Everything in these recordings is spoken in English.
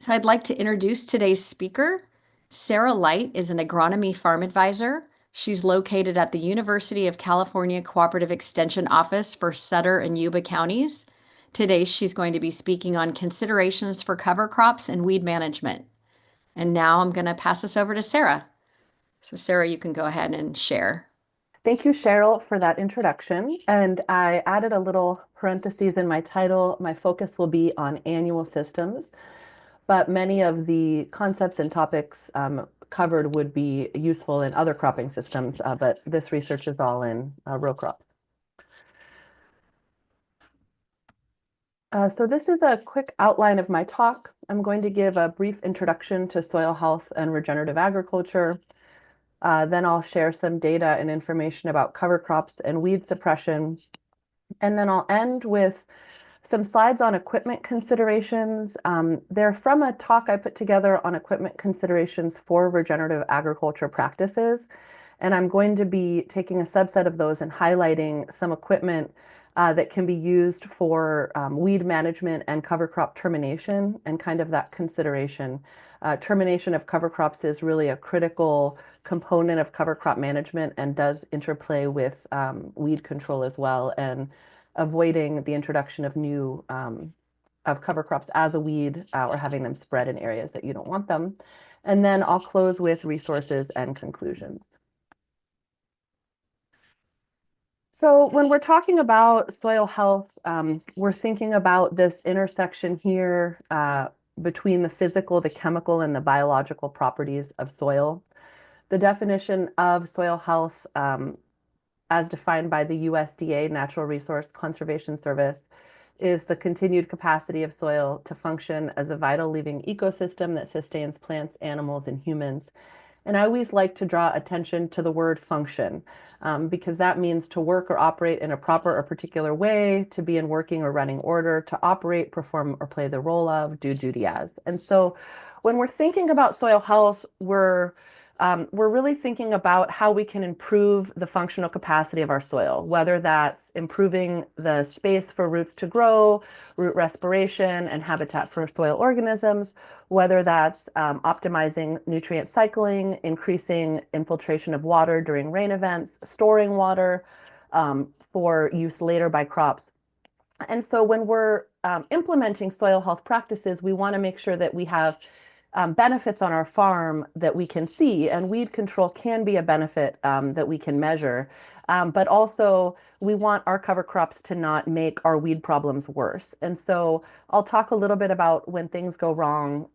So I'd like to introduce today's speaker. Sarah Light is an agronomy farm advisor. She's located at the University of California Cooperative Extension Office for Sutter and Yuba counties. Today, she's going to be speaking on considerations for cover crops and weed management. And now I'm going to pass this over to Sarah. So Sarah, you can go ahead and share. Thank you, Cheryl, for that introduction. And I added a little parentheses in my title. My focus will be on annual systems, but many of the concepts and topics covered would be useful in other cropping systems, but this research is all in row crops. So this is a quick outline of my talk. I'm going to give a brief introduction to soil health and regenerative agriculture. Then I'll share some data and information about cover crops and weed suppression. And then I'll end with some slides on equipment considerations. They're from a talk I put together on equipment considerations for regenerative agriculture practices. And I'm going to be taking a subset of those and highlighting some equipment that can be used for weed management and cover crop termination and kind of that consideration. Termination of cover crops is really a critical component of cover crop management and does interplay with weed control as well, and avoiding the introduction of new of cover crops as a weed or having them spread in areas that you don't want them. And then I'll close with resources and conclusions. So when we're talking about soil health, we're thinking about this intersection here between the physical, the chemical, and the biological properties of soil. The definition of soil health, as defined by the USDA Natural Resource Conservation Service, is the continued capacity of soil to function as a vital living ecosystem that sustains plants, animals, and humans. And I always like to draw attention to the word function, because that means to work or operate in a proper or particular way, to be in working or running order, to operate, perform, or play the role of, do duty as. And so when we're thinking about soil health, we're really thinking about how we can improve the functional capacity of our soil, whether that's improving the space for roots to grow, root respiration, and habitat for soil organisms, whether that's optimizing nutrient cycling, increasing infiltration of water during rain events, storing water for use later by crops. And so when we're implementing soil health practices, we want to make sure that we have benefits on our farm that we can see, and weed control can be a benefit that we can measure. But also, we want our cover crops to not make our weed problems worse. And so I'll talk a little bit about when things go wrong,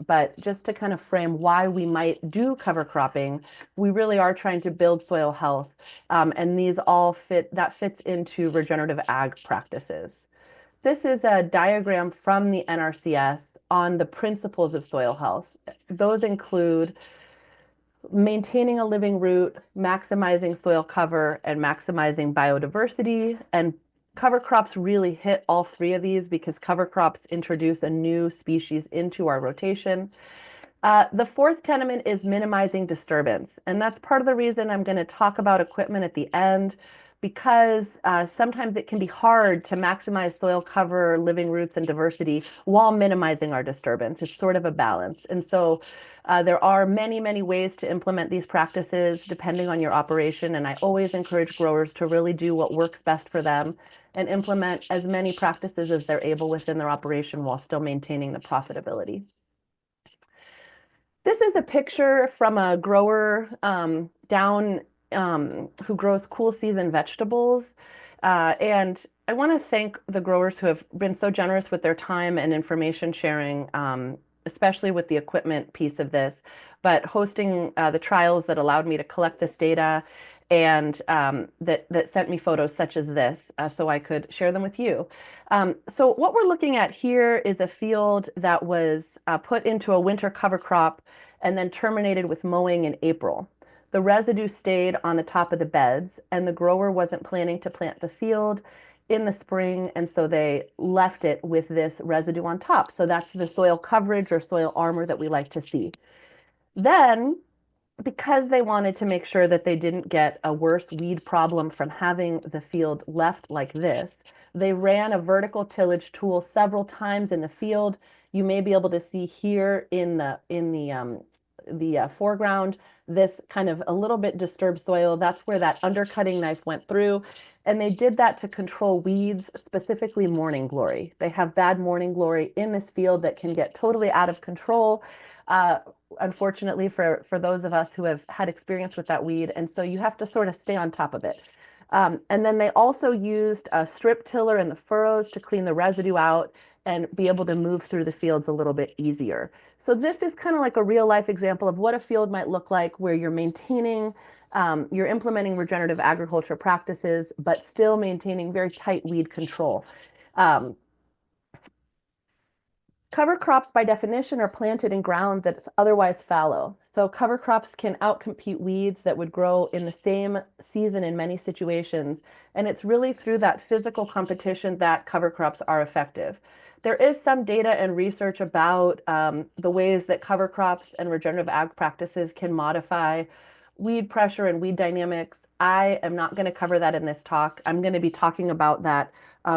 but just to kind of frame why we might do cover cropping, we really are trying to build soil health, and these all that fits into regenerative ag practices. This is a diagram from the NRCS on the principles of soil health. Those include maintaining a living root, maximizing soil cover, and maximizing biodiversity. And cover crops really hit all three of these because cover crops introduce a new species into our rotation. The fourth tenement is minimizing disturbance. And that's part of the reason I'm going to talk about equipment at the end, because sometimes it can be hard to maximize soil cover, living roots, and diversity while minimizing our disturbance. It's sort of a balance. And so there are many, many ways to implement these practices depending on your operation. And I always encourage growers to really do what works best for them and implement as many practices as they're able within their operation while still maintaining the profitability. This is a picture from a grower down who grows cool season vegetables. And I want to thank the growers who have been so generous with their time and information sharing, especially with the equipment piece of this, but hosting the trials that allowed me to collect this data and that sent me photos such as this so I could share them with you. So what we're looking at here is a field that was put into a winter cover crop and then terminated with mowing in April. The residue stayed on the top of the beds, and the grower wasn't planning to plant the field in the spring, and so they left it with this residue on top. So that's the soil coverage or soil armor that we like to see. Then, because they wanted to make sure that they didn't get a worse weed problem from having the field left like this, They ran a vertical tillage tool several times in the field. You may be able to see here in the foreground this kind of a little bit disturbed soil. That's where that undercutting knife went through. And they did that to control weeds, specifically morning glory. They have bad morning glory in this field that can get totally out of control. Uh, Unfortunately, for those of us who have had experience with that weed. And so you have to sort of stay on top of it. And then they also used a strip tiller in the furrows to clean the residue out and be able to move through the fields a little bit easier. So this is kind of like a real life example of what a field might look like where you're maintaining, you're implementing regenerative agriculture practices, but still maintaining very tight weed control. Um, Cover crops, by definition, are planted in ground that's otherwise fallow. So cover crops can outcompete weeds that would grow in the same season in many situations. And it's really through that physical competition that cover crops are effective. There is some data and research about the ways that cover crops and regenerative ag practices can modify weed pressure and weed dynamics. I am not going to cover that in this talk. I'm going to be talking about that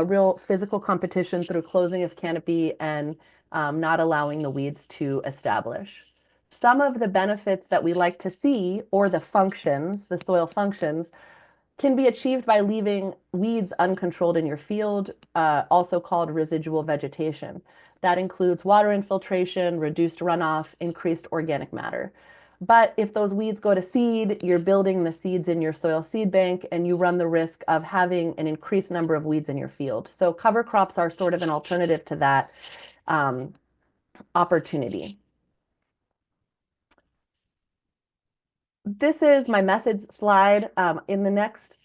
real physical competition through closing of canopy and not allowing the weeds to establish. Some of the benefits that we like to see, or the functions, the soil functions, can be achieved by leaving weeds uncontrolled in your field, also called residual vegetation. That includes water infiltration, reduced runoff, increased organic matter. But if those weeds go to seed, you're building the seeds in your soil seed bank and you run the risk of having an increased number of weeds in your field. So cover crops are sort of an alternative to that um, opportunity. This is my methods slide. In the next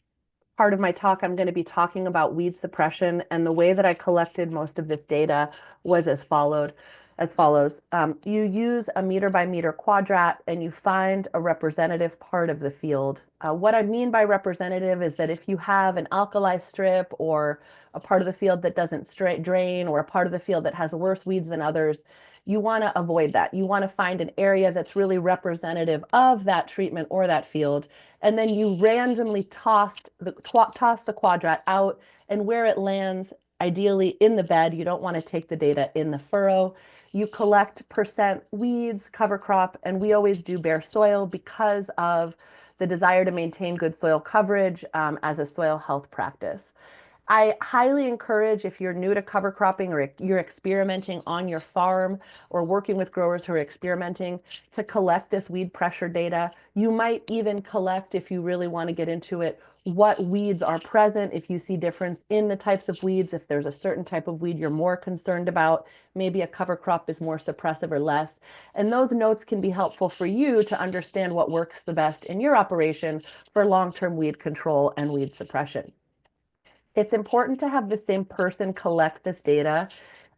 part of my talk, I'm going to be talking about weed suppression, and the way that I collected most of this data was as follows. You use a meter by meter quadrat and you find a representative part of the field. What I mean by representative is that if you have an alkali strip or a part of the field that doesn't straight drain or a part of the field that has worse weeds than others, you want to avoid that. You want to find an area that's really representative of that treatment or that field, and then you randomly toss the quadrat out, and where it lands, ideally in the bed, you don't want to take the data in the furrow. You collect percent weeds, cover crop, and we always do bare soil because of the desire to maintain good soil coverage as a soil health practice. I highly encourage, if you're new to cover cropping or you're experimenting on your farm or working with growers who are experimenting, to collect this weed pressure data. You might even collect, if you really want to get into it, what weeds are present, if you see difference in the types of weeds, if there's a certain type of weed you're more concerned about, maybe a cover crop is more suppressive or less. And those notes can be helpful for you to understand what works the best in your operation for long-term weed control and weed suppression. It's important to have the same person collect this data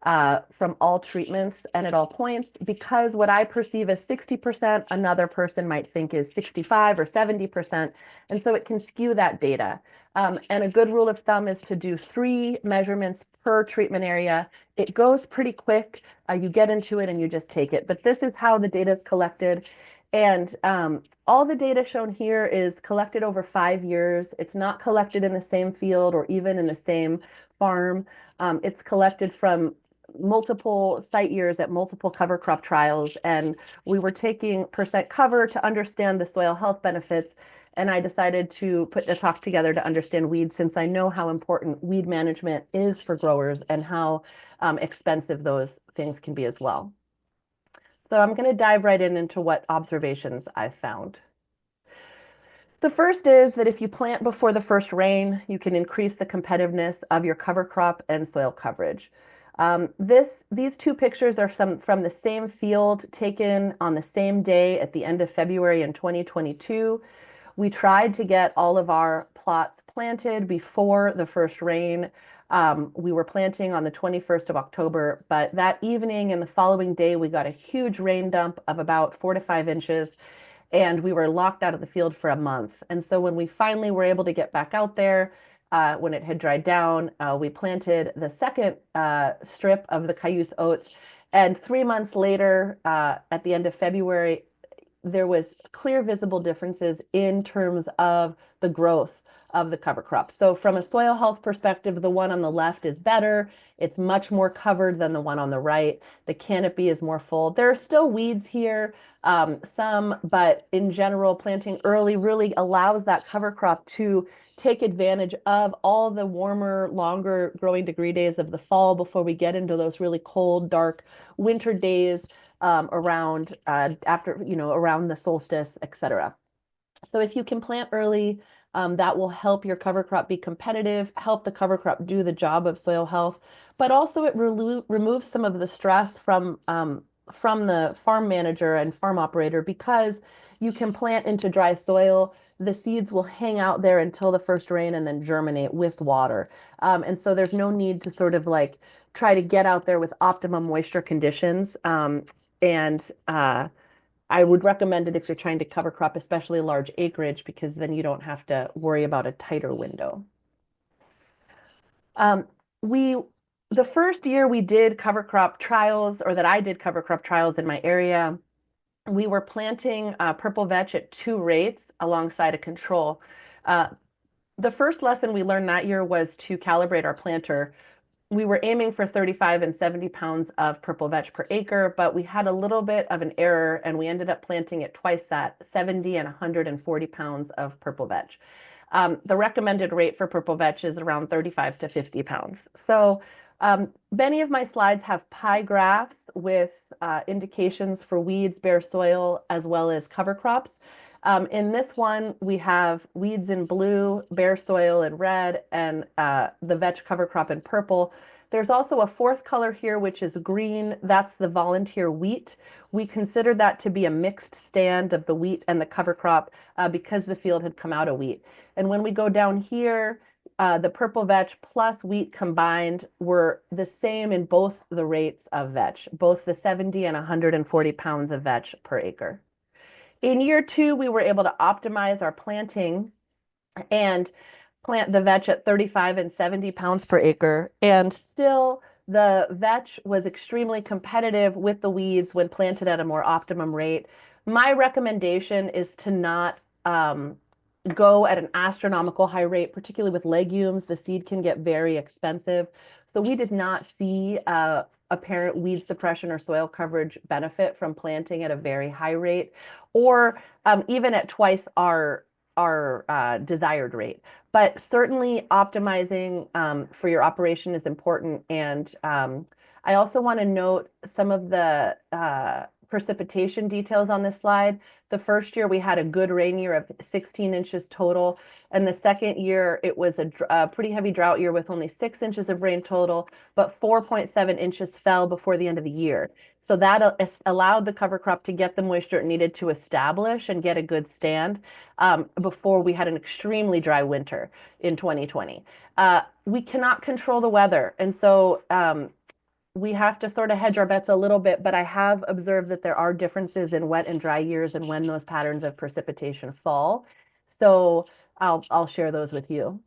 from all treatments and at all points, because what I perceive as 60%, another person might think is 65 or 70%. And so it can skew that data. And a good rule of thumb is to do 3 measurements per treatment area. It goes pretty quick. You get into it and you just take it. But this is how the data is collected. And all the data shown here is collected over 5 years. It's not collected in the same field or even in the same farm. It's collected from multiple site years at multiple cover crop trials. And we were taking percent cover to understand the soil health benefits. And I decided to put a talk together to understand weeds, since I know how important weed management is for growers and how expensive those things can be as well. So I'm going to dive right into what observations I've found. The first is that if you plant before the first rain, you can increase the competitiveness of your cover crop and soil coverage. These 2 pictures are from the same field taken on the same day at the end of February in 2022. We tried to get all of our plots planted before the first rain. We were planting on the 21st of October, but that evening and the following day, we got a huge rain dump of about 4 to 5 inches, and we were locked out of the field for a month. And so when we finally were able to get back out there, when it had dried down, we planted the second strip of the cayuse oats. And 3 months later, at the end of February, there was clear visible differences in terms of the growth of the cover crop. So from a soil health perspective, the one on the left is better. It's much more covered than the one on the right. The canopy is more full. There are still weeds here, some, but in general, planting early really allows that cover crop to take advantage of all the warmer, longer growing degree days of the fall before we get into those really cold, dark winter days around around the solstice, etc. So if you can plant early, that will help your cover crop be competitive, help the cover crop do the job of soil health, but also it removes some of the stress from the farm manager and farm operator because you can plant into dry soil. The seeds will hang out there until the first rain and then germinate with water. And so there's no need to sort of like try to get out there with optimum moisture conditions. And I would recommend it if you're trying to cover crop, especially large acreage, because then you don't have to worry about a tighter window. Um, we, the first year we did cover crop trials, or that I did cover crop trials in my area, we were planting purple vetch at 2 rates alongside a control. Uh, the first lesson we learned that year was to calibrate our planter. We were aiming for 35 and 70 pounds of purple vetch per acre, but we had a little bit of an error and we ended up planting at twice that, 70 and 140 pounds of purple vetch. The recommended rate for purple vetch is around 35 to 50 pounds. So many of my slides have pie graphs with indications for weeds, bare soil, as well as cover crops. In this one, we have weeds in blue, bare soil in red, and the vetch cover crop in purple. There's also a fourth color here, which is green. That's the volunteer wheat. We considered that to be a mixed stand of the wheat and the cover crop because the field had come out of wheat. And when we go down here, the purple vetch plus wheat combined were the same in both the rates of vetch, both the 70 and 140 pounds of vetch per acre. In year 2, we were able to optimize our planting and plant the vetch at 35 and 70 pounds per acre. And still, the vetch was extremely competitive with the weeds when planted at a more optimum rate. My recommendation is to not go at an astronomical high rate, particularly with legumes. The seed can get very expensive. So we did not see apparent weed suppression or soil coverage benefit from planting at a very high rate, or even at twice our desired rate. But certainly optimizing for your operation is important. And I also want to note some of the precipitation details on this slide. The first year we had a good rain year of 16 inches total. And the second year it was a pretty heavy drought year with only 6 inches of rain total, but 4.7 inches fell before the end of the year. So that allowed the cover crop to get the moisture it needed to establish and get a good stand before we had an extremely dry winter in 2020. We cannot control the weather. And so we have to sort of hedge our bets a little bit, but I have observed that there are differences in wet and dry years and when those patterns of precipitation fall. So I'll share those with you.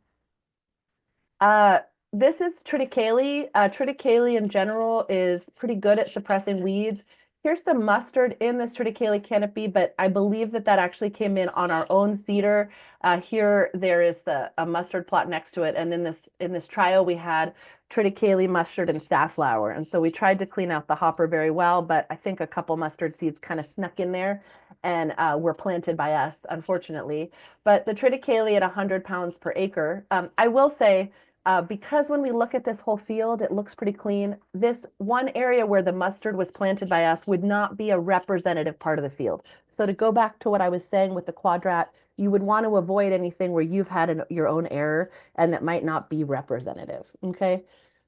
This is triticale. Triticale in general is pretty good at suppressing weeds. Here's some mustard in this triticale canopy, but I believe that that actually came in on our own cedar. Here there is a mustard plot next to it, and in this trial we had triticale, mustard, and safflower. And so we tried to clean out the hopper very well, but I think a couple mustard seeds kind of snuck in there and were planted by us, unfortunately. But the triticale at 100 pounds per acre, I will say, because when we look at this whole field, it looks pretty clean. This one area where the mustard was planted by us would not be a representative part of the field. So to go back to what I was saying with the quadrat, you would want to avoid anything where you've had your own error and that might not be representative, okay?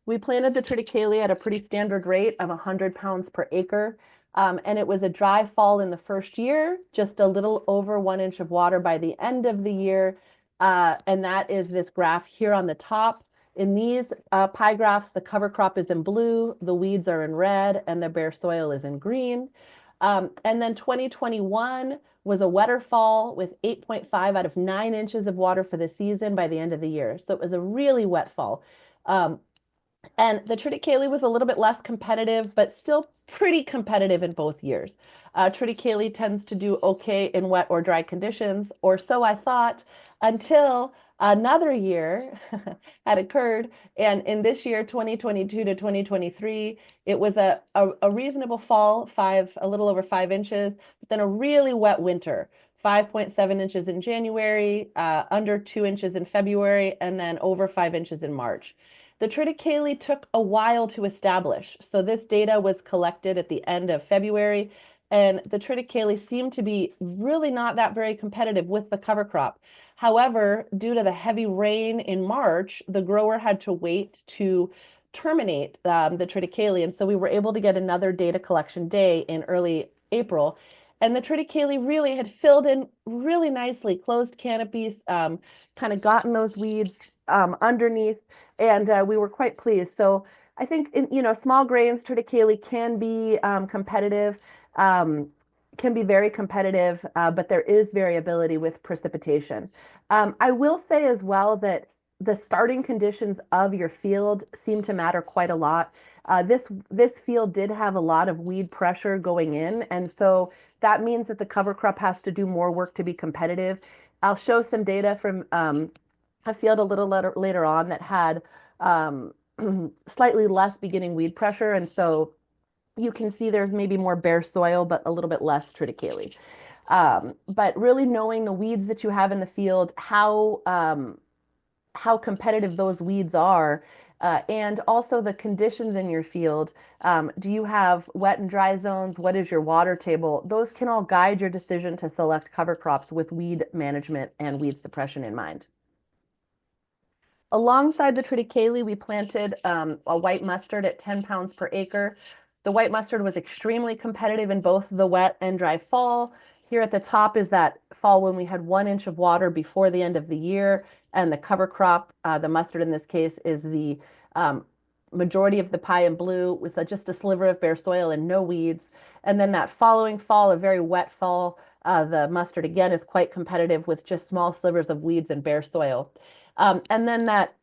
We planted the triticale at a pretty standard rate of 100 pounds per acre. And it was a dry fall in the first year, just a little over 1 inch of water by the end of the year. And that is this graph here on the top. In these pie graphs, the cover crop is in blue, the weeds are in red, and the bare soil is in green. And then 2021 was a wetter fall with 8.5 out of 9 inches of water for the season by the end of the year. So it was a really wet fall. And the triticale was a little bit less competitive, but still pretty competitive in both years. Triticale tends to do okay in wet or dry conditions, or so I thought, until Another year had occurred, and in this year, 2022 to 2023, it was a reasonable fall, a little over 5 inches, but then a really wet winter, 5.7 inches in January, under 2 inches in February, and then over 5 inches in March. The triticale took a while to establish. So this data was collected at the end of February, and the triticale seemed to be really not that very competitive with the cover crop. However, due to the heavy rain in March, the grower had to wait to terminate the triticale. And so we were able to get another data collection day in early April. And the triticale really had filled in really nicely, closed canopies, kind of gotten those weeds underneath, and we were quite pleased. So I think, small grains, triticale can be competitive. Um, can be very competitive, but there is variability with precipitation. I will say as well that the starting conditions of your field seem to matter quite a lot. This field did have a lot of weed pressure going in, and so that means that the cover crop has to do more work to be competitive. I'll show some data from a field a little later on that had um, slightly less beginning weed pressure, and so you can see there's maybe more bare soil, but a little bit less triticale. But really knowing the weeds that you have in the field, how competitive those weeds are, and also the conditions in your field. Do you have wet and dry zones? What is your water table? Those can all guide your decision to select cover crops with weed management and weed suppression in mind. Alongside the triticale, we planted a white mustard at 10 pounds per acre. The white mustard was extremely competitive in both the wet and dry fall. Here at the top is that fall when we had 1 inch of water before the end of the year, and the cover crop, the mustard in this case, is the majority of the pie in blue with just a sliver of bare soil and no weeds. And then that following fall, a very wet fall, the mustard again is quite competitive with just small slivers of weeds and bare soil. And then that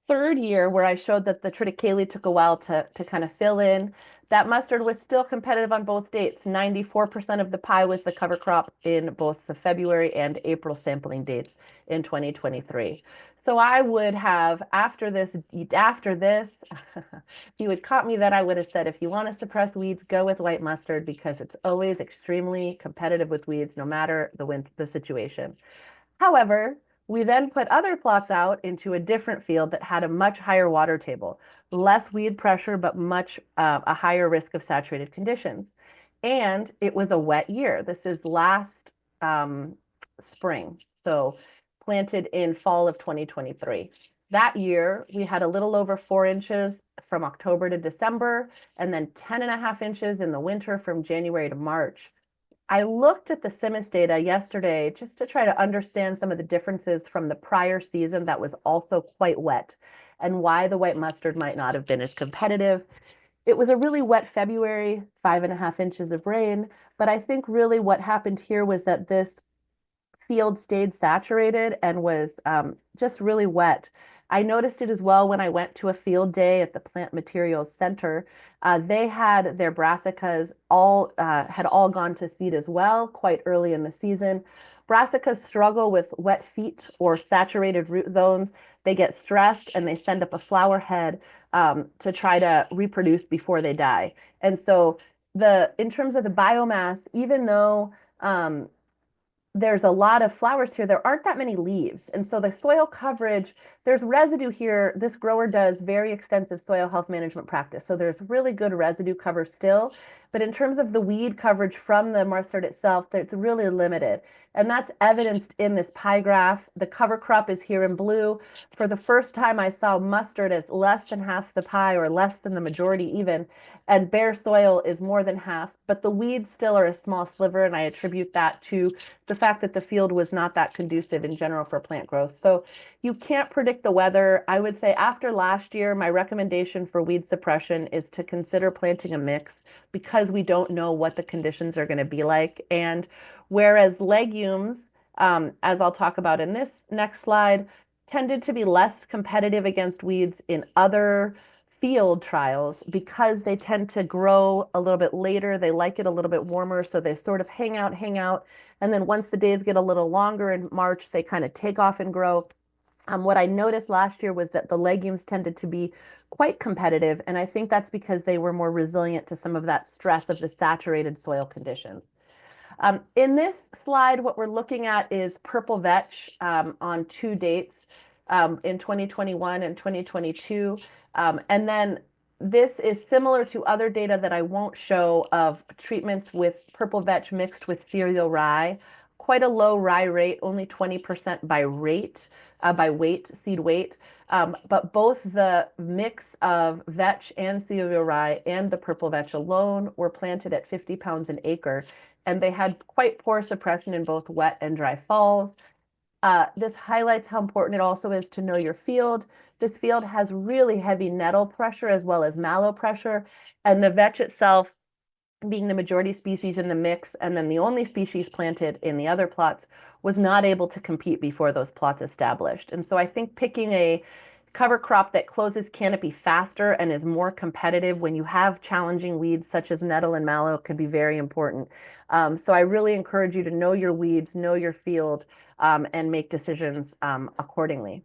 third year where I showed that the triticale took a while to kind of fill in, that mustard was still competitive on both dates. 94% of the pie was the cover crop in both the February and April sampling dates in 2023. So I would have, if you had caught me then, I would have said, if you want to suppress weeds, go with white mustard because it's always extremely competitive with weeds, no matter the situation. However, we then put other plots out into a different field that had a much higher water table, less weed pressure, but much a higher risk of saturated conditions. And it was a wet year. This is last spring, so planted in fall of 2023. That year, we had a little over 4 inches from October to December, and then 10.5 inches in the winter from January to March. I looked at the CIMMYS data yesterday just to try to understand some of the differences from the prior season that was also quite wet and why the white mustard might not have been as competitive. It was a really wet February, 5.5 inches of rain, but I think really what happened here was that this field stayed saturated and was just really wet. I noticed it as well when I went to a field day at the Plant Materials Center. They had their brassicas had all gone to seed as well quite early in the season. Brassicas struggle with wet feet or saturated root zones. They get stressed and they send up a flower head to try to reproduce before they die. And so in terms of the biomass, even though there's a lot of flowers here, there aren't that many leaves. And so the soil coverage, there's residue here. This grower does very extensive soil health management practice. So there's really good residue cover still. But in terms of the weed coverage from the mustard itself, it's really limited. And that's evidenced in this pie graph. The cover crop is here in blue. For the first time, I saw mustard as less than half the pie or less than the majority even. And bare soil is more than half. But the weeds still are a small sliver. And I attribute that to the fact that the field was not that conducive in general for plant growth. So you can't predict the weather. I would say after last year, my recommendation for weed suppression is to consider planting a mix because we don't know what the conditions are going to be like. And whereas legumes, as I'll talk about in this next slide, tended to be less competitive against weeds in other field trials because they tend to grow a little bit later. They like it a little bit warmer, so they sort of hang out. And then once the days get a little longer in March, they kind of take off and grow. What I noticed last year was that the legumes tended to be quite competitive, and I think that's because they were more resilient to some of that stress of the saturated soil conditions. In this slide, what we're looking at is purple vetch on two dates in 2021 and 2022. And then this is similar to other data that I won't show of treatments with purple vetch mixed with cereal rye. Quite a low rye rate, only 20% by rate, by weight, seed weight. But both the mix of vetch and cereal rye and the purple vetch alone were planted at 50 pounds an acre, and they had quite poor suppression in both wet and dry falls. This highlights how important it also is to know your field. This field has really heavy nettle pressure as well as mallow pressure, and the vetch itself, being the majority species in the mix and then the only species planted in the other plots, was not able to compete before those plots established. And so I think picking a cover crop that closes canopy faster and is more competitive when you have challenging weeds such as nettle and mallow can be very important. So I really encourage you to know your weeds, know your field, and make decisions accordingly.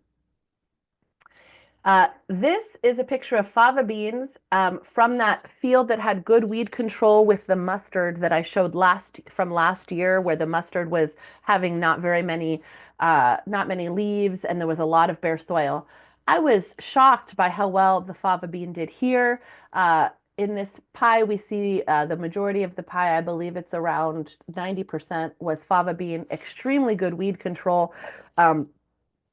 This is a picture of fava beans from that field that had good weed control with the mustard that I showed from last year, where the mustard was having not many leaves, and there was a lot of bare soil. I was shocked by how well the fava bean did here. In this pie, we see the majority of the pie, I believe it's around 90%, was fava bean, extremely good weed control. Um,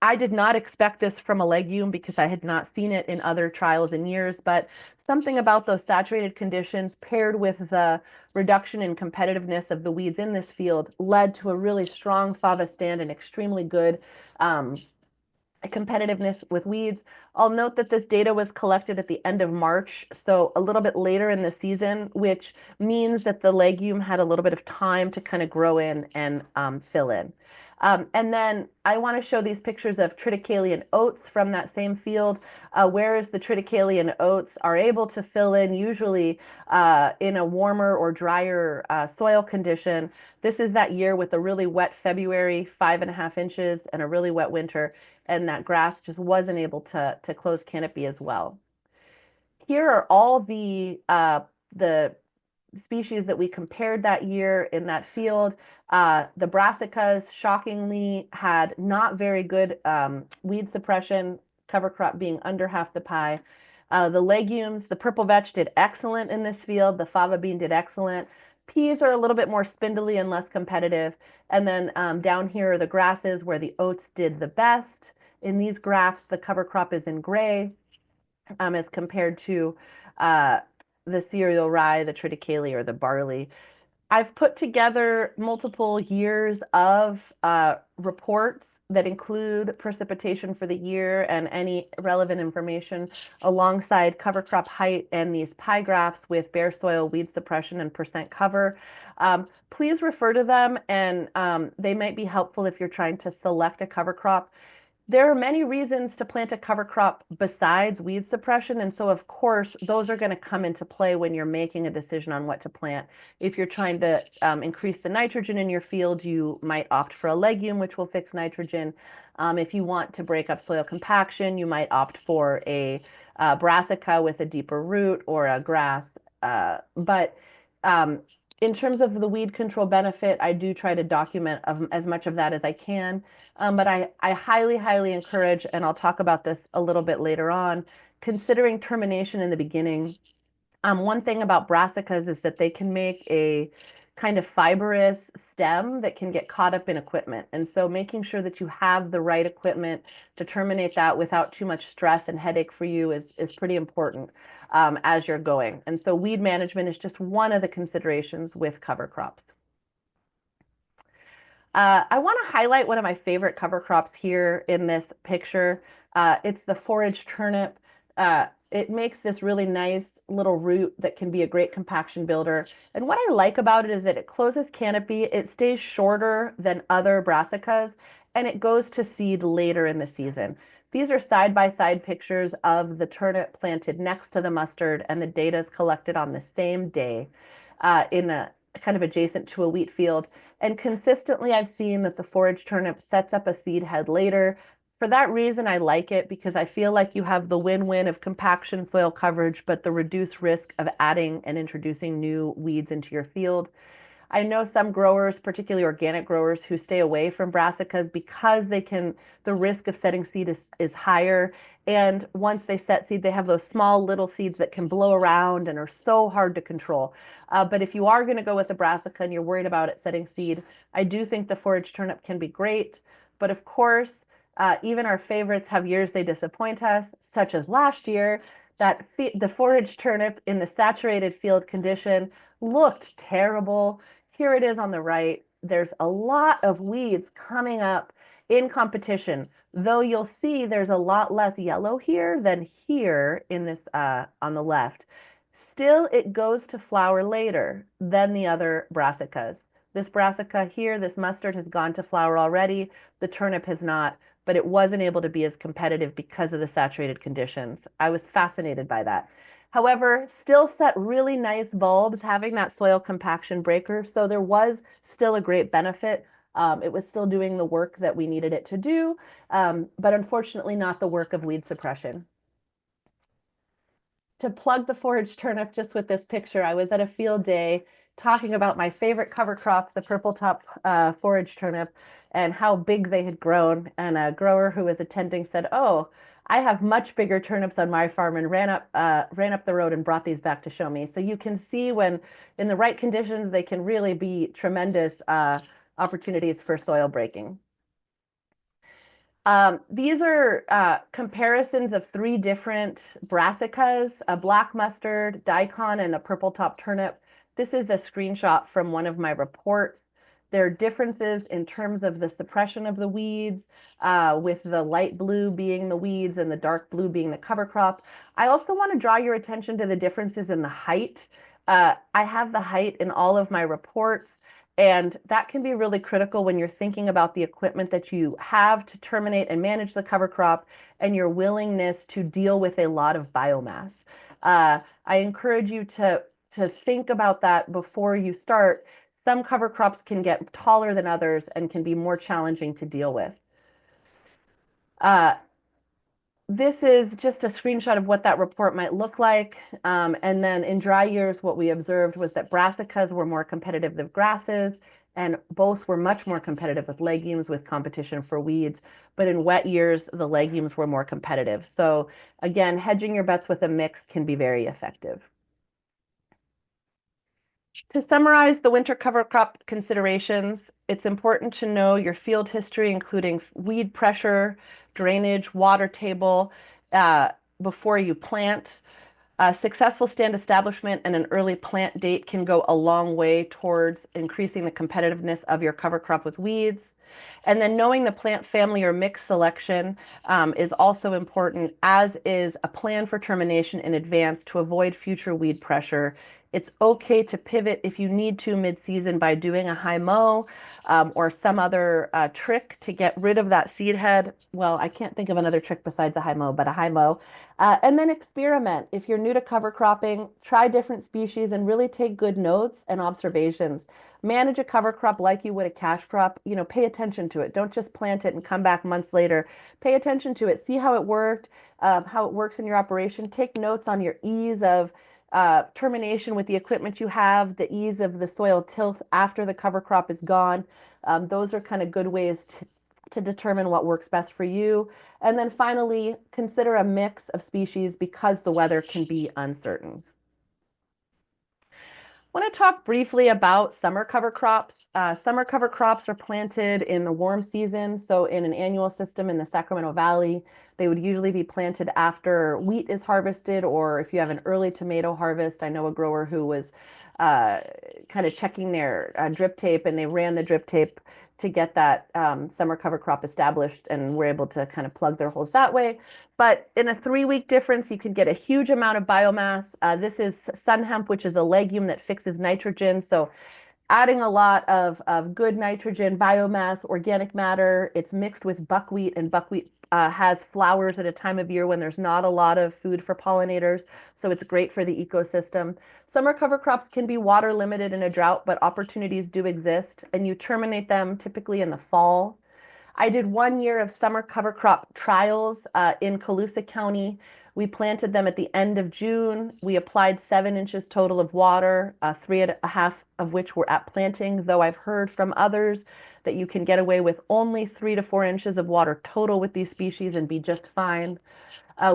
I did not expect this from a legume because I had not seen it in other trials in years, but something about those saturated conditions paired with the reduction in competitiveness of the weeds in this field led to a really strong fava stand and extremely good um, competitiveness with weeds. I'll note that this data was collected at the end of March, so a little bit later in the season, which means that the legume had a little bit of time to kind of grow in and fill in. And then I want to show these pictures of triticale oats from that same field, whereas the triticale oats are able to fill in usually in a warmer or drier soil condition. This is that year with a really wet February, 5.5 inches, and a really wet winter, and that grass just wasn't able to close canopy as well. Here are all the species that we compared that year in that field. The brassicas, shockingly, had not very good weed suppression, cover crop being under half the pie. The legumes, the purple vetch did excellent in this field. The fava bean did excellent. Peas are a little bit more spindly and less competitive. And then down here are the grasses where the oats did the best. In these graphs, the cover crop is in gray as compared to uh, the cereal rye, the triticale, or the barley. I've put together multiple years of reports that include precipitation for the year and any relevant information alongside cover crop height and these pie graphs with bare soil, weed suppression, and percent cover. Please refer to them, and they might be helpful if you're trying to select a cover crop. There are many reasons to plant a cover crop besides weed suppression, and so of course those are going to come into play when you're making a decision on what to plant. If you're trying to increase the nitrogen in your field, you might opt for a legume, which will fix nitrogen. If you want to break up soil compaction, you might opt for a brassica with a deeper root or a grass. But in terms of the weed control benefit, I do try to document as much of that as I can. But I highly, highly encourage, and I'll talk about this a little bit later on, considering termination in the beginning. One thing about brassicas is that they can make a kind of fibrous stem that can get caught up in equipment. And so making sure that you have the right equipment to terminate that without too much stress and headache for you is pretty important as you're going. And so weed management is just one of the considerations with cover crops. I want to highlight one of my favorite cover crops here in this picture. It's the forage turnip. It makes this really nice little root that can be a great compaction builder. And what I like about it is that it closes canopy, it stays shorter than other brassicas, and it goes to seed later in the season. These are side-by-side pictures of the turnip planted next to the mustard, and the data is collected on the same day in a kind of adjacent to a wheat field. And consistently, I've seen that the forage turnip sets up a seed head later. For that reason, I like it because I feel like you have the win-win of compaction soil coverage, but the reduced risk of adding and introducing new weeds into your field. I know some growers, particularly organic growers, who stay away from brassicas because the risk of setting seed is higher. And once they set seed, they have those small little seeds that can blow around and are so hard to control. But if you are going to go with a brassica and you're worried about it setting seed, I do think the forage turnip can be great. But of course, even our favorites have years they disappoint us, such as last year, that the forage turnip in the saturated field condition looked terrible. Here it is on the right. There's a lot of weeds coming up in competition, though you'll see there's a lot less yellow here than here in this on the left. Still, it goes to flower later than the other brassicas. This brassica here, this mustard, has gone to flower already. The turnip has not, but it wasn't able to be as competitive because of the saturated conditions. I was fascinated by that. However, still set really nice bulbs having that soil compaction breaker. So there was still a great benefit. It was still doing the work that we needed it to do, but unfortunately not the work of weed suppression. To plug the forage turnip just with this picture, I was at a field day talking about my favorite cover crop, the purple top forage turnip, and how big they had grown. And a grower who was attending said, "Oh, I have much bigger turnips on my farm," and ran up the road and brought these back to show me. So you can see when in the right conditions, they can really be tremendous opportunities for soil breaking. These are comparisons of three different brassicas, a black mustard, daikon, and a purple top turnip. This is a screenshot from one of my reports. There are differences in terms of the suppression of the weeds, with the light blue being the weeds and the dark blue being the cover crop. I also want to draw your attention to the differences in the height. I have the height in all of my reports. And that can be really critical when you're thinking about the equipment that you have to terminate and manage the cover crop and your willingness to deal with a lot of biomass. I encourage you to think about that before you start. Some cover crops can get taller than others and can be more challenging to deal with. This is just a screenshot of what that report might look like. And then in dry years, what we observed was that brassicas were more competitive than grasses, and both were much more competitive with legumes with competition for weeds. But in wet years, the legumes were more competitive. So again, hedging your bets with a mix can be very effective. To summarize the winter cover crop considerations, it's important to know your field history, including weed pressure, drainage, water table, before you plant. A successful stand establishment and an early plant date can go a long way towards increasing the competitiveness of your cover crop with weeds. And then knowing the plant family or mix selection is also important, as is a plan for termination in advance to avoid future weed pressure. It's okay to pivot if you need to mid-season by doing a high mow or some other trick to get rid of that seed head. Well, I can't think of another trick besides a high mow, but a high mow. And then experiment. If you're new to cover cropping, try different species and really take good notes and observations. Manage a cover crop like you would a cash crop. You know, pay attention to it. Don't just plant it and come back months later. Pay attention to it. See how it worked, how it works in your operation. Take notes on your ease of termination with the equipment you have, the ease of the soil tilth after the cover crop is gone. Those are kind of good ways to determine what works best for you. And then finally, consider a mix of species because the weather can be uncertain. I want to talk briefly about summer cover crops. Summer cover crops are planted in the warm season. So in an annual system in the Sacramento Valley, they would usually be planted after wheat is harvested, or if you have an early tomato harvest. I know a grower who was kind of checking their drip tape, and they ran the drip tape to get that summer cover crop established, and were able to kind of plug their holes that way. But in a 3-week difference, you can get a huge amount of biomass. This is sun hemp, which is a legume that fixes nitrogen. So adding a lot of good nitrogen, biomass, organic matter. It's mixed with buckwheat, and buckwheat has flowers at a time of year when there's not a lot of food for pollinators. So it's great for the ecosystem. Summer cover crops can be water limited in a drought, but opportunities do exist, and you terminate them typically in the fall. I did 1 year of summer cover crop trials in Colusa County. We planted them at the end of June. We applied 7 inches total of water, 3.5 of which were at planting, though I've heard from others that you can get away with only 3 to 4 inches of water total with these species and be just fine.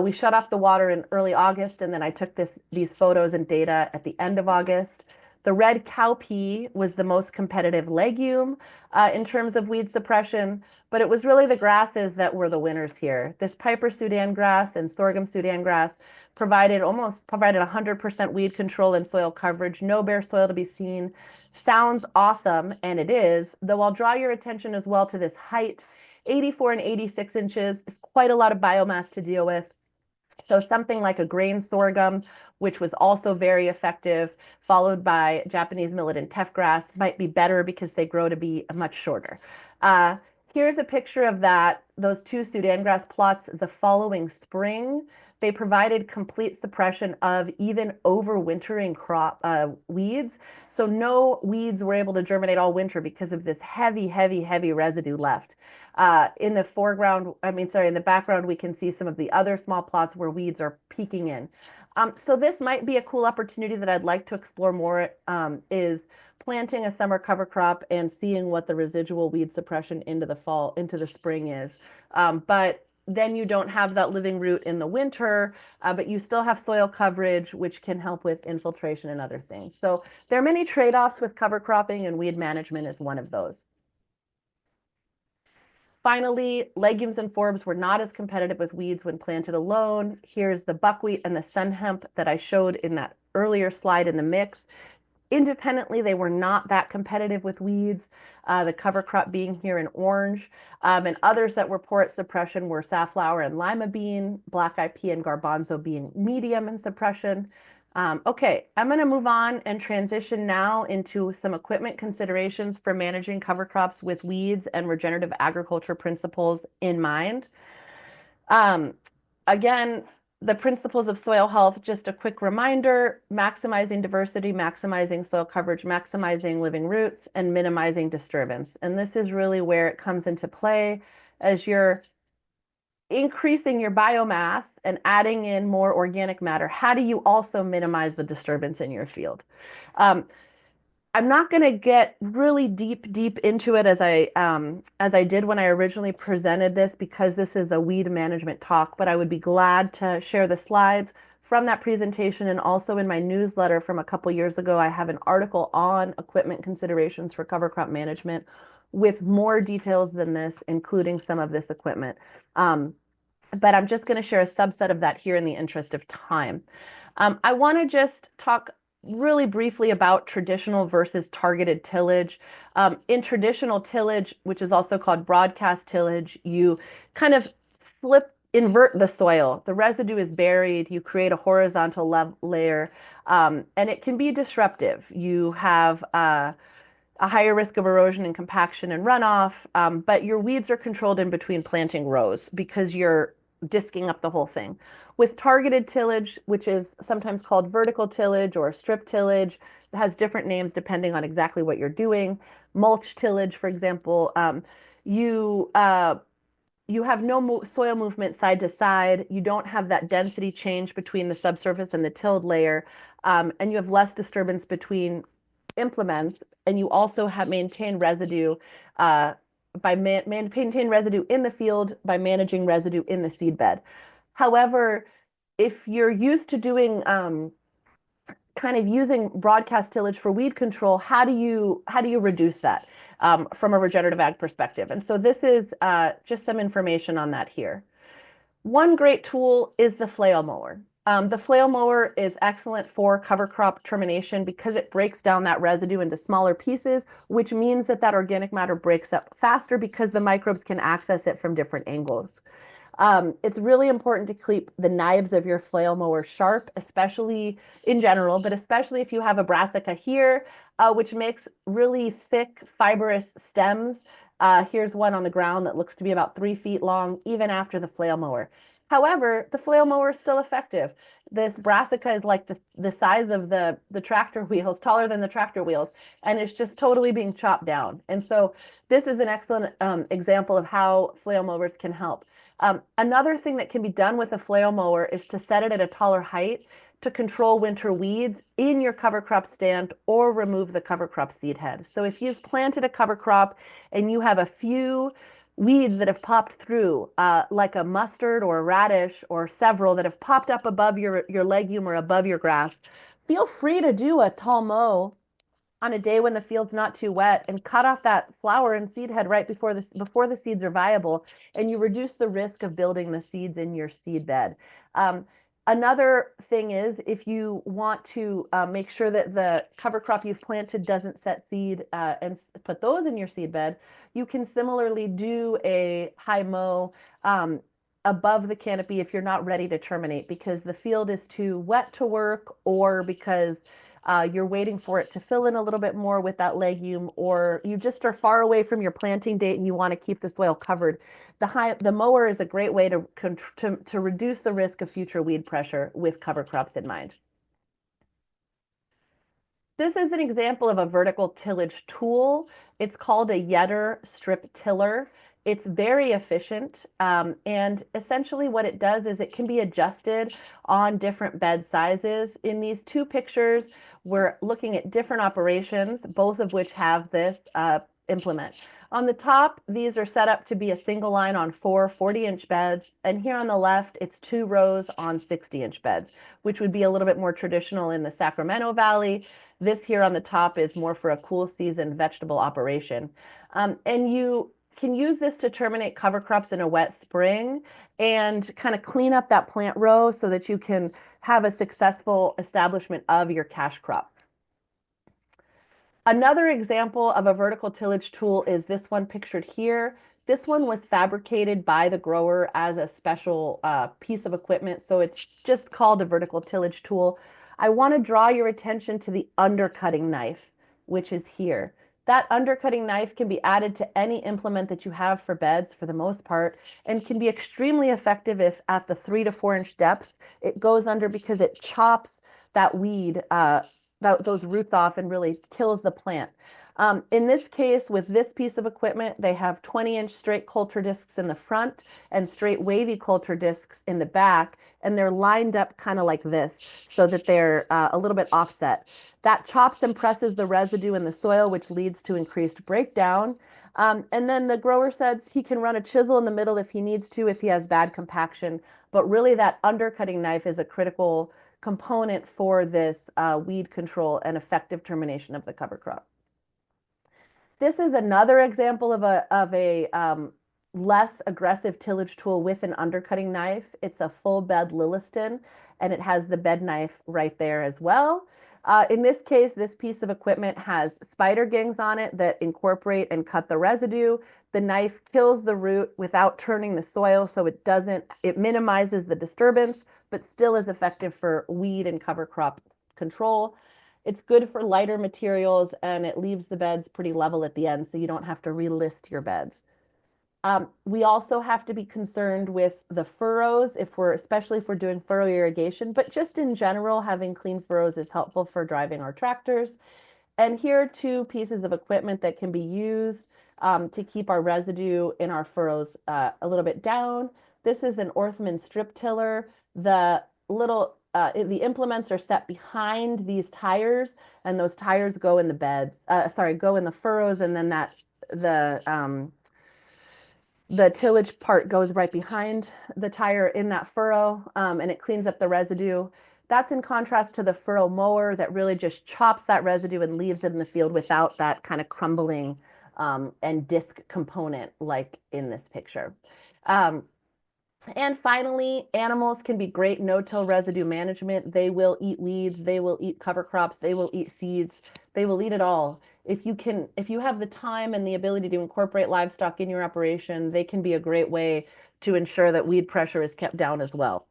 We shut off the water in early August, and then I took these photos and data at the end of August. The red cowpea was the most competitive legume in terms of weed suppression, but it was really the grasses that were the winners here. This Piper Sudan grass and sorghum Sudan grass provided 100% weed control and soil coverage, no bare soil to be seen. Sounds awesome, and it is, though I'll draw your attention as well to this height. 84 and 86 inches is quite a lot of biomass to deal with. So something like a grain sorghum, which was also very effective, followed by Japanese millet and teff grass, might be better because they grow to be much shorter. Uh, Here's a picture of those two Sudan grass plots the following spring. They provided complete suppression of even overwintering crop weeds. So no weeds were able to germinate all winter because of this heavy, heavy, heavy residue left. In the foreground, in the background, we can see some of the other small plots where weeds are peeking in. So this might be a cool opportunity that I'd like to explore more, is planting a summer cover crop and seeing what the residual weed suppression into the fall, into the spring is. But then you don't have that living root in the winter, but you still have soil coverage, which can help with infiltration and other things. So there are many trade-offs with cover cropping, and weed management is one of those. Finally, legumes and forbs were not as competitive with weeds when planted alone. Here's the buckwheat and the sun hemp that I showed in that earlier slide in the mix. Independently, they were not that competitive with weeds, the cover crop being here in orange. And others that were poor at suppression were safflower and lima bean, black-eyed pea and garbanzo being medium in suppression. Okay, I'm going to move on and transition now into some equipment considerations for managing cover crops with weeds and regenerative agriculture principles in mind. Um, Again, the principles of soil health, just a quick reminder: maximizing diversity, maximizing soil coverage, maximizing living roots, and minimizing disturbance. And this is really where it comes into play as you're increasing your biomass and adding in more organic matter. How do you also minimize the disturbance in your field? Um, I'm not going to get really deep into it as I did when I originally presented this, because this is a weed management talk, but I would be glad to share the slides from that presentation, and also in my newsletter from a couple years ago, I have an article on equipment considerations for cover crop management with more details than this, including some of this equipment. But I'm just going to share a subset of that here in the interest of time. I want to just talk really briefly about traditional versus targeted tillage. In traditional tillage, which is also called broadcast tillage, you kind of invert the soil. The residue is buried, you create a horizontal layer, and it can be disruptive. You have a higher risk of erosion and compaction and runoff, but your weeds are controlled in between planting rows because you're disking up the whole thing. With targeted tillage, which is sometimes called vertical tillage or strip tillage, it has different names depending on exactly what you're doing. Mulch tillage, for example, you you have no soil movement side to side. You don't have that density change between the subsurface and the tilled layer, and you have less disturbance between implements, and you also have maintained residue maintain residue in the field by managing residue in the seed bed. However, if you're used to doing kind of using broadcast tillage for weed control, how do you reduce that from a regenerative ag perspective? And so this is just some information on that here. One great tool is the flail mower. The flail mower is excellent for cover crop termination because it breaks down that residue into smaller pieces, which means that organic matter breaks up faster because the microbes can access it from different angles. It's really important to keep the knives of your flail mower sharp, especially in general, but especially if you have a brassica here, which makes really thick fibrous stems. Here's one on the ground that looks to be about 3 feet long, even after the flail mower. However, the flail mower is still effective. This brassica is like the size of the tractor wheels, taller than the tractor wheels, and it's just totally being chopped down. And so this is an excellent example of how flail mowers can help. Another thing that can be done with a flail mower is to set it at a taller height to control winter weeds in your cover crop stand or remove the cover crop seed head. So if you've planted a cover crop and you have a few weeds that have popped through, like a mustard or a radish or several that have popped up above your legume or above your grass, feel free to do a tall mow on a day when the field's not too wet and cut off that flower and seed head right before the seeds are viable, and you reduce the risk of building the seeds in your seed bed. Um, Another thing is if you want to make sure that the cover crop you've planted doesn't set seed and put those in your seed bed, you can similarly do a high mow above the canopy if you're not ready to terminate because the field is too wet to work or because you're waiting for it to fill in a little bit more with that legume, or you just are far away from your planting date and you want to keep the soil covered. The mower is a great way to reduce the risk of future weed pressure with cover crops in mind. This is an example of a vertical tillage tool. It's called a Yetter strip tiller. It's very efficient, and essentially what it does is it can be adjusted on different bed sizes. In these two pictures, we're looking at different operations, both of which have this implement. On the top, these are set up to be a single line on four 40-inch beds, and here on the left, it's 2 rows on 60-inch beds, which would be a little bit more traditional in the Sacramento Valley. This here on the top is more for a cool season vegetable operation. And you can use this to terminate cover crops in a wet spring and kind of clean up that plant row so that you can have a successful establishment of your cash crop. Another example of a vertical tillage tool is this one pictured here. This one was fabricated by the grower as a special piece of equipment, so it's just called a vertical tillage tool. I want to draw your attention to the undercutting knife, which is here. That undercutting knife can be added to any implement that you have for beds for the most part, and can be extremely effective if at the 3 to 4 inch depth it goes under because it chops that weed those roots off and really kills the plant. In this case, with this piece of equipment, they have 20-inch straight coulter discs in the front and straight wavy coulter discs in the back, and they're lined up kind of like this so that they're a little bit offset. That chops and presses the residue in the soil, which leads to increased breakdown. And then the grower says he can run a chisel in the middle if he needs to, if he has bad compaction. But really, that undercutting knife is a critical component for this weed control and effective termination of the cover crop. This is another example of a less aggressive tillage tool with an undercutting knife. It's a full bed Lilliston, and it has the bed knife right there as well. In this case, this piece of equipment has spider gangs on it that incorporate and cut the residue. The knife kills the root without turning the soil, so it minimizes the disturbance, but still is effective for weed and cover crop control. It's good for lighter materials and it leaves the beds pretty level at the end, so you don't have to relist your beds. We also have to be concerned with the furrows especially if we're doing furrow irrigation, but just in general, having clean furrows is helpful for driving our tractors. And here are two pieces of equipment that can be used to keep our residue in our furrows a little bit down. This is an Orthman strip tiller. The implements are set behind these tires, and those tires go in the beds. Go in the furrows, and then the tillage part goes right behind the tire in that furrow, and it cleans up the residue. That's in contrast to the furrow mower that really just chops that residue and leaves it in the field without that kind of crumbling and disc component like in this picture. And finally, animals can be great no-till residue management. They will eat weeds, they will eat cover crops, they will eat seeds, they will eat it all. If you have the time and the ability to incorporate livestock in your operation, they can be a great way to ensure that weed pressure is kept down as well.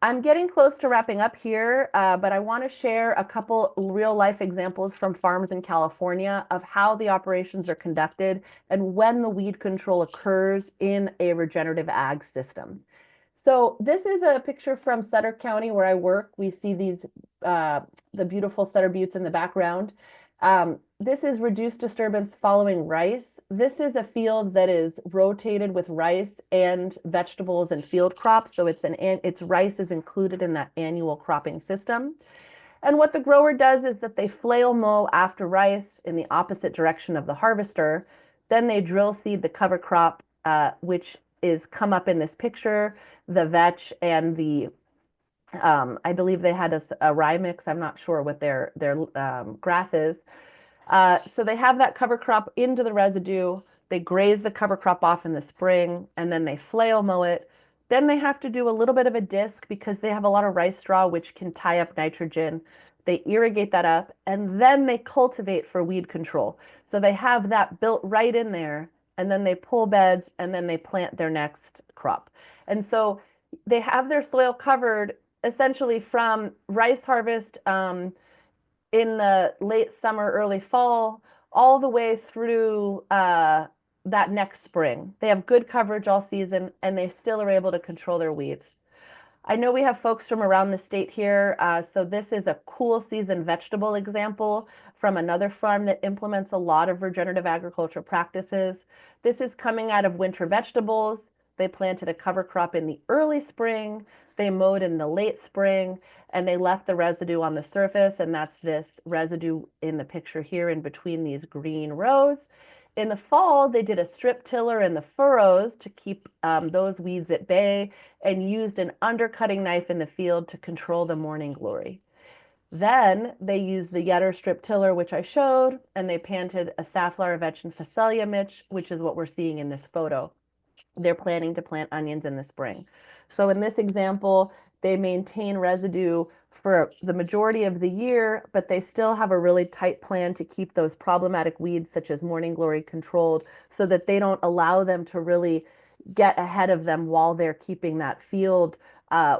I'm getting close to wrapping up here, but I want to share a couple real life examples from farms in California of how the operations are conducted and when the weed control occurs in a regenerative ag system. So this is a picture from Sutter County where I work. We see uh, the beautiful Sutter Buttes in the background. This is reduced disturbance following rice. This is a field that is rotated with rice and vegetables and field crops. So its rice is included in that annual cropping system. And what the grower does is that they flail mow after rice in the opposite direction of the harvester. Then they drill seed the cover crop, which is come up in this picture, the vetch and I believe they had a rye mix. I'm not sure what their grass is. So they have that cover crop into the residue. They graze the cover crop off in the spring, and then they flail mow it. Then they have to do a little bit of a disc because they have a lot of rice straw, which can tie up nitrogen. They irrigate that up, and then they cultivate for weed control. So they have that built right in there, and then they pull beds, and then they plant their next crop. And so they have their soil covered essentially from rice harvest in the late summer, early fall, all the way through that next spring. They have good coverage all season, and they still are able to control their weeds. I know we have folks from around the state here, so this is a cool season vegetable example from another farm that implements a lot of regenerative agriculture practices. This is coming out of winter vegetables. They planted a cover crop in the early spring, they mowed in the late spring, and they left the residue on the surface, and that's this residue in the picture here in between these green rows. In the fall, they did a strip tiller in the furrows to keep those weeds at bay and used an undercutting knife in the field to control the morning glory. Then they used the Yetter strip tiller, which I showed, and they planted a safflower vetch and phacelia mitch, which is what we're seeing in this photo. They're planning to plant onions in the spring. So in this example, they maintain residue for the majority of the year, but they still have a really tight plan to keep those problematic weeds such as morning glory controlled so that they don't allow them to really get ahead of them while they're keeping that field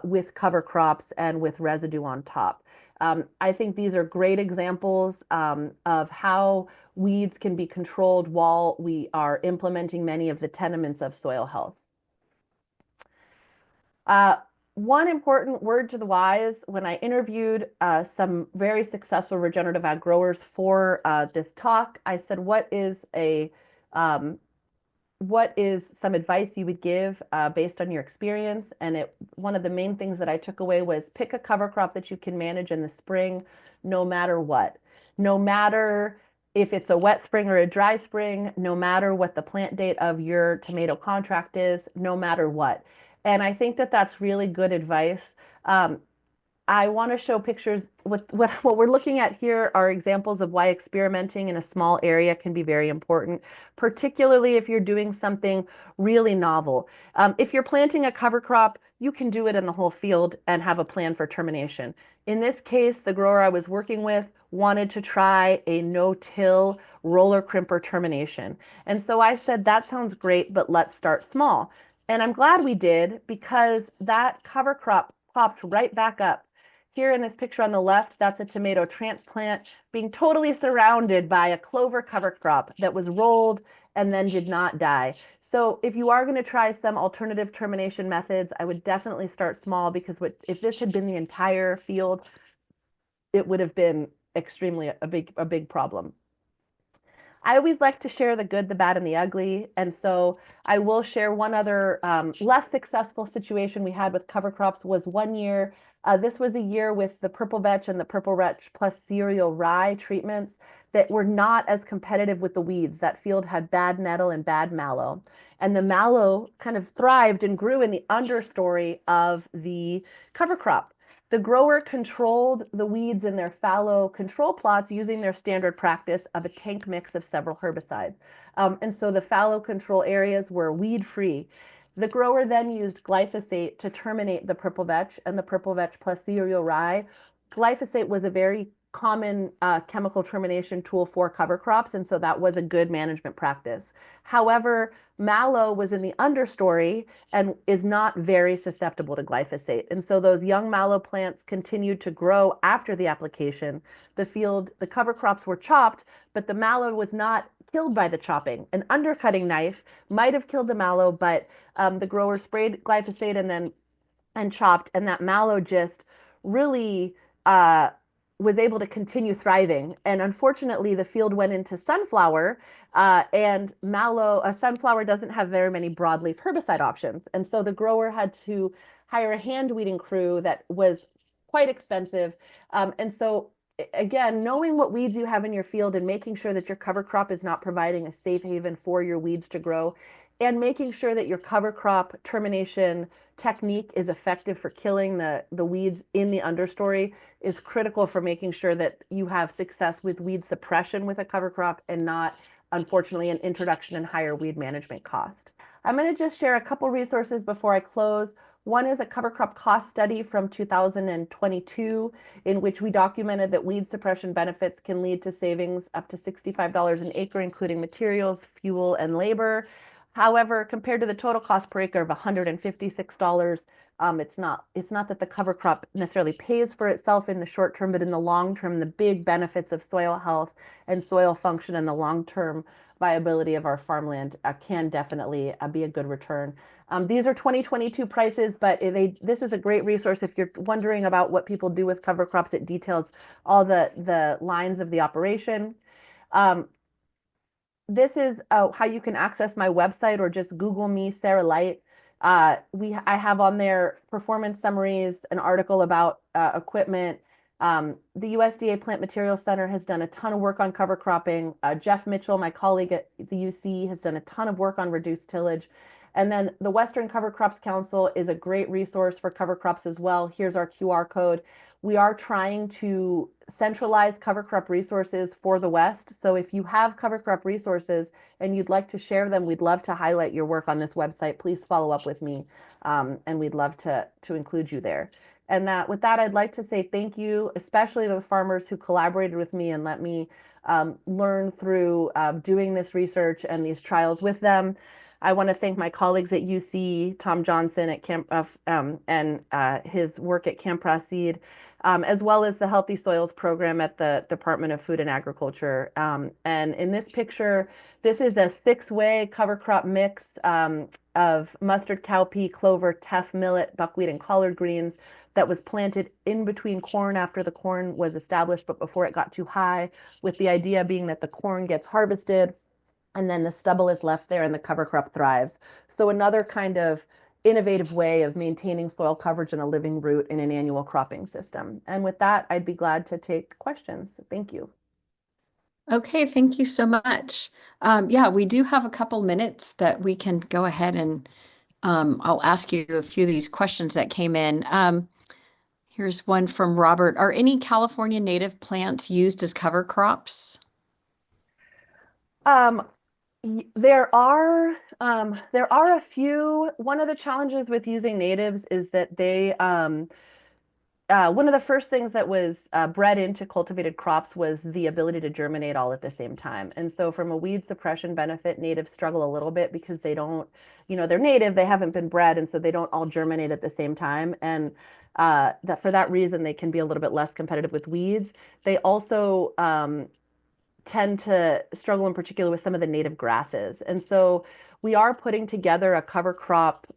with cover crops and with residue on top. I think these are great examples of how weeds can be controlled while we are implementing many of the tenets of soil health. Uh, One important word to the wise, when I interviewed some very successful regenerative ag growers for this talk, I said, what is some advice you would give based on your experience? And one of the main things that I took away was pick a cover crop that you can manage in the spring, no matter what. No matter if it's a wet spring or a dry spring, no matter what the plant date of your tomato contract is, no matter what. And I think that that's really good advice. Um, I want to show pictures. What we're looking at here are examples of why experimenting in a small area can be very important, particularly if you're doing something really novel. If you're planting a cover crop, you can do it in the whole field and have a plan for termination. In this case, the grower I was working with wanted to try a no-till roller crimper termination. And so I said, that sounds great, but let's start small. And I'm glad we did because that cover crop popped right back up. Here in this picture on the left, that's a tomato transplant being totally surrounded by a clover cover crop that was rolled and then did not die. So if you are going to try some alternative termination methods, I would definitely start small because if this had been the entire field, it would have been extremely a big problem. I always like to share the good, the bad, and the ugly. And so I will share one other less successful situation we had with cover crops was one year. This was a year with the purple vetch and the purple vetch plus cereal rye treatments that were not as competitive with the weeds. That field had bad nettle and bad mallow. And the mallow kind of thrived and grew in the understory of the cover crop. The grower controlled the weeds in their fallow control plots using their standard practice of a tank mix of several herbicides. And so the fallow control areas were weed free. The grower then used glyphosate to terminate the purple vetch and the purple vetch plus cereal rye. Glyphosate was a very common chemical termination tool for cover crops, and so that was a good management practice. However, mallow was in the understory and is not very susceptible to glyphosate. And so those young mallow plants continued to grow after the application. The cover crops were chopped, but the mallow was not killed by the chopping. An undercutting knife might have killed the mallow, but the grower sprayed glyphosate and chopped, and that mallow just really uh, was able to continue thriving. And unfortunately, the field went into sunflower, and a sunflower doesn't have very many broadleaf herbicide options. And so the grower had to hire a hand weeding crew that was quite expensive. And so again, knowing what weeds you have in your field and making sure that your cover crop is not providing a safe haven for your weeds to grow, and making sure that your cover crop termination technique is effective for killing the weeds in the understory is critical for making sure that you have success with weed suppression with a cover crop and not, unfortunately, an introduction in higher weed management cost. I'm going to just share a couple resources before I close. One is a cover crop cost study from 2022, in which we documented that weed suppression benefits can lead to savings up to $65 an acre, including materials, fuel, and labor. However, compared to the total cost per acre of $156, it's not that the cover crop necessarily pays for itself in the short term, but in the long term, the big benefits of soil health and soil function and the long-term viability of our farmland can definitely be a good return. These are 2022 prices, but this is a great resource if you're wondering about what people do with cover crops. It details all the lines of the operation. Um, this is how you can access my website or just Google me, Sarah Light. I have on there performance summaries, an article about equipment. The USDA Plant Materials Center has done a ton of work on cover cropping. Jeff Mitchell, my colleague at the UC, has done a ton of work on reduced tillage. And then the Western Cover Crops Council is a great resource for cover crops as well. Here's our QR code. We are trying to centralize cover crop resources for the West. So if you have cover crop resources and you'd like to share them, we'd love to highlight your work on this website. Please follow up with me, and we'd love to include you there. And with that, I'd like to say thank you, especially to the farmers who collaborated with me and let me learn through doing this research and these trials with them. I want to thank my colleagues at UC, Tom Johnson at and his work at Camp Praseed, as well as the Healthy Soils program at the Department of Food and Agriculture. And in this picture, this is a 6-way cover crop mix of mustard, cowpea, clover, teff, millet, buckwheat, and collard greens that was planted in between corn after the corn was established, but before it got too high, with the idea being that the corn gets harvested and then the stubble is left there and the cover crop thrives. So another kind of innovative way of maintaining soil coverage and a living root in an annual cropping system. And with that, I'd be glad to take questions. Thank you. Okay, thank you so much. Yeah, we do have a couple minutes that we can go ahead and I'll ask you a few of these questions that came in. Here's one from Robert. Are any California native plants used as cover crops? Um, there are a few. One of the challenges with using natives is that one of the first things that was bred into cultivated crops was the ability to germinate all at the same time. And so from a weed suppression benefit, natives struggle a little bit because they don't, they're native, they haven't been bred, and so they don't all germinate at the same time. And that for that reason, they can be a little bit less competitive with weeds. They also tend to struggle in particular with some of the native grasses. And so we are putting together a cover crop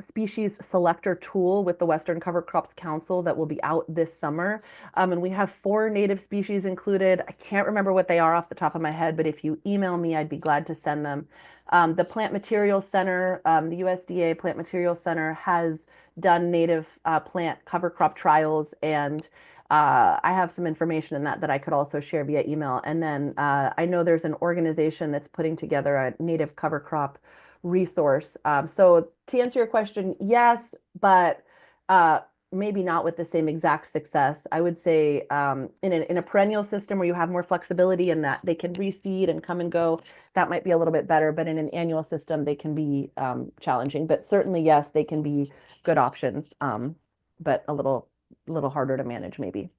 species selector tool with the Western Cover Crops Council that will be out this summer. And we have 4 native species included. I can't remember what they are off the top of my head, but if you email me, I'd be glad to send them. The Plant Materials Center, the USDA Plant Materials Center has done native plant cover crop trials, and I have some information in that I could also share via email. And then I know there's an organization that's putting together a native cover crop resource. So to answer your question, yes, but maybe not with the same exact success. I would say in a perennial system where you have more flexibility and that they can reseed and come and go, that might be a little bit better. But in an annual system, they can be challenging. But certainly, yes, they can be good options, but a little a little harder to manage maybe.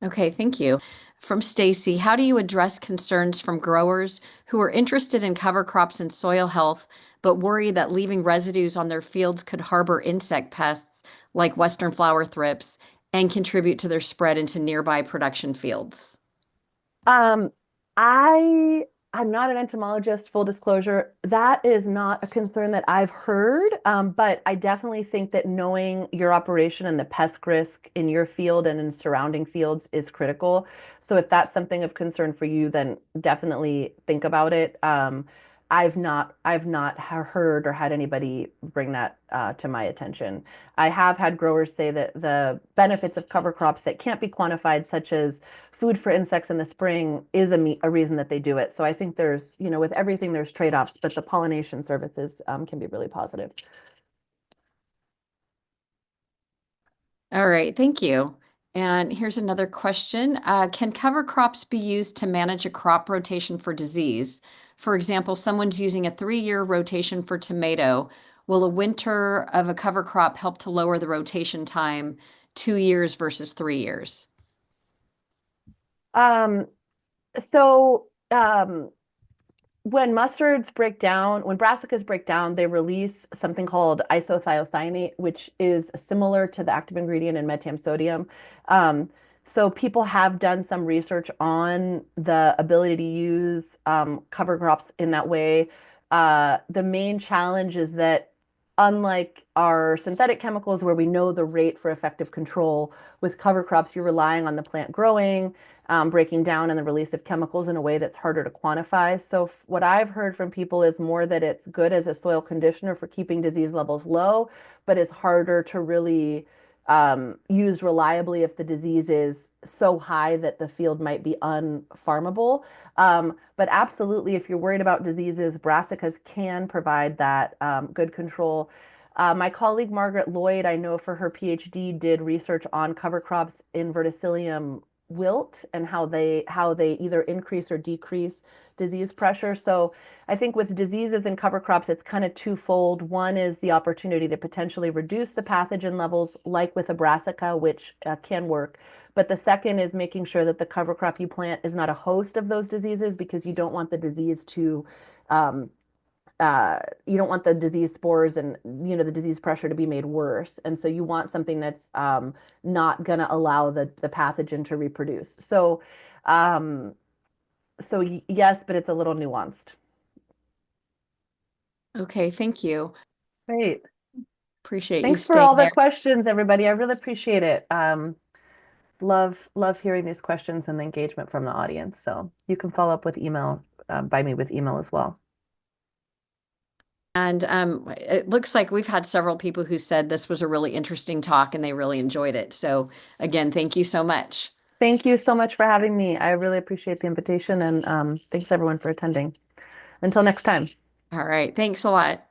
Okay, thank you. From Stacy, how do you address concerns from growers who are interested in cover crops and soil health, but worry that leaving residues on their fields could harbor insect pests like western flower thrips and contribute to their spread into nearby production fields? Um, I I'm not an entomologist, full disclosure. That is not a concern that I've heard, but I definitely think that knowing your operation and the pest risk in your field and in surrounding fields is critical. So if that's something of concern for you, then definitely think about it. I've not heard or had anybody bring that to my attention. I have had growers say that the benefits of cover crops that can't be quantified, such as food for insects in the spring, is a reason that they do it. So I think there's, with everything, there's trade-offs, but the pollination services can be really positive. All right, thank you. And here's another question. Can cover crops be used to manage a crop rotation for disease? For example, someone's using a 3-year rotation for tomato. Will a winter of a cover crop help to lower the rotation time 2 years versus 3 years? Um, so when mustards break down, when brassicas break down, they release something called isothiocyanate, which is similar to the active ingredient in metam sodium. Um, so people have done some research on the ability to use cover crops in that way. The main challenge is that unlike our synthetic chemicals, where we know the rate for effective control, with cover crops, you're relying on the plant growing, breaking down and the release of chemicals in a way that's harder to quantify. So what I've heard from people is more that it's good as a soil conditioner for keeping disease levels low, but it's harder to really use reliably if the disease is so high that the field might be unfarmable. But absolutely, if you're worried about diseases, brassicas can provide that good control. My colleague Margaret Lloyd, I know for her PhD, did research on cover crops in verticillium wilt and how they either increase or decrease disease pressure. So I think with diseases in cover crops, it's kind of twofold. One is the opportunity to potentially reduce the pathogen levels, like with a brassica, which can work. But the second is making sure that the cover crop you plant is not a host of those diseases, because you don't want the disease to um, you don't want the disease spores and the disease pressure to be made worse. And so you want something that's not going to allow the pathogen to reproduce. Um, so yes, but it's a little nuanced. Okay, thank you. Great. Appreciate you Thanks for staying all the there. questions, everybody. I really appreciate it. Love hearing these questions and the engagement from the audience. So you can follow up with email, by me with email as well. And it looks like we've had several people who said this was a really interesting talk and they really enjoyed it. So again, thank you so much. Thank you so much for having me. I really appreciate the invitation, and thanks everyone for attending. Until next time. All right, thanks a lot.